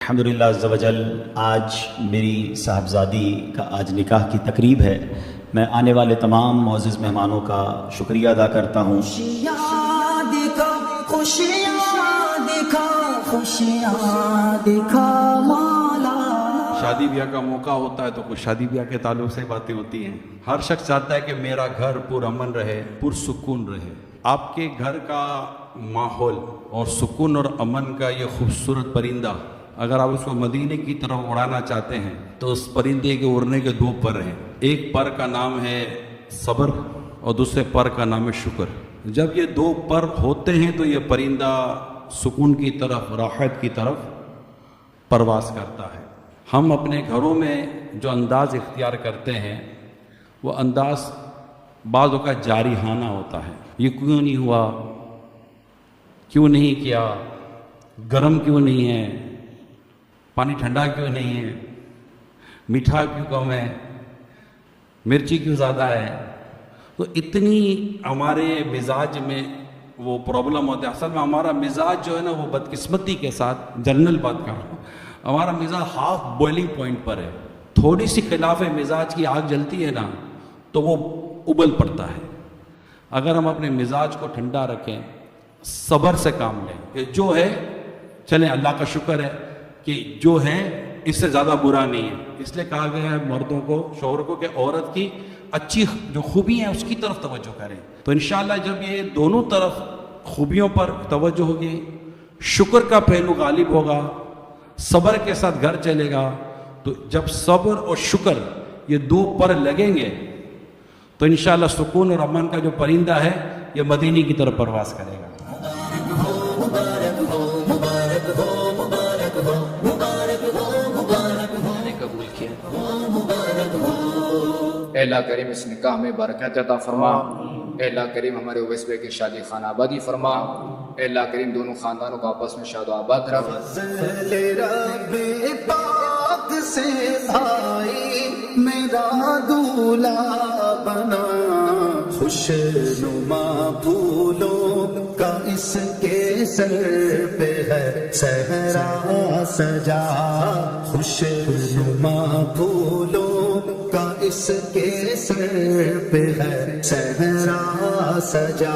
الحمدللہ عز و جل آج میری صاحبزادی کا آج نکاح کی تقریب ہے. میں آنے والے تمام معزز مہمانوں کا شکریہ ادا کرتا ہوں. شادی بیاہ کا موقع ہوتا ہے تو کچھ شادی بیاہ کے تعلق سے باتیں ہوتی ہیں. ہر شخص چاہتا ہے کہ میرا گھر پرامن رہے، پرسکون رہے. آپ کے گھر کا ماحول اور سکون اور امن کا یہ خوبصورت پرندہ اگر آپ اس کو مدینے کی طرف اڑانا چاہتے ہیں تو اس پرندے کے اڑنے کے دو پر ہیں. ایک پر کا نام ہے صبر اور دوسرے پر کا نام ہے شکر. جب یہ دو پر ہوتے ہیں تو یہ پرندہ سکون کی طرف، راحت کی طرف پرواز کرتا ہے. ہم اپنے گھروں میں جو انداز اختیار کرتے ہیں وہ انداز بعض اوقات جارحانہ ہوتا ہے. یہ کیوں نہیں ہوا، کیوں نہیں کیا، گرم کیوں نہیں ہے، پانی ٹھنڈا کیوں نہیں ہے، میٹھا کیوں کم ہے، مرچی کیوں زیادہ ہے. تو اتنی ہمارے مزاج میں وہ پرابلم ہوتا ہے. اصل میں ہمارا مزاج جو ہے نا وہ بدقسمتی کے ساتھ، جنرل بات کر رہا ہوں، ہمارا مزاج ہاف بوائلنگ پوائنٹ پر ہے. تھوڑی سی خلاف مزاج کی آگ جلتی ہے نا تو وہ ابل پڑتا ہے. اگر ہم اپنے مزاج کو ٹھنڈا رکھیں، صبر سے کام لیں کہ جو ہے چلیں، اللہ کا شکر ہے کہ جو ہے اس سے زیادہ برا نہیں ہے. اس لیے کہا گیا ہے مردوں کو، شوہر کو، کہ عورت کی اچھی جو خوبی ہیں اس کی طرف توجہ کریں. تو انشاءاللہ جب یہ دونوں طرف خوبیوں پر توجہ ہوگی، شکر کا پہلو غالب ہوگا، صبر کے ساتھ گھر چلے گا، تو جب صبر اور شکر یہ دو پر لگیں گے تو انشاءاللہ سکون اور امن کا جو پرندہ ہے یہ مدینے کی طرف پرواز کرے گا. اے اللہ کریم اس نکاح میں برکت عطا فرما. اے اللہ کریم ہمارے اویس بھائی کی شادی خانہ آبادی فرما. اے اللہ کریم دونوں خاندانوں کو آپس میں شاد و آباد رکھ. رب پاک سے بھائی میرا دولہا بنا، خوش نما پھولوں کا اس کے سر پہ ہے صحرا سجا، خوش نما پھولوں کا اس کے سر پہ ہے صحرا سجا.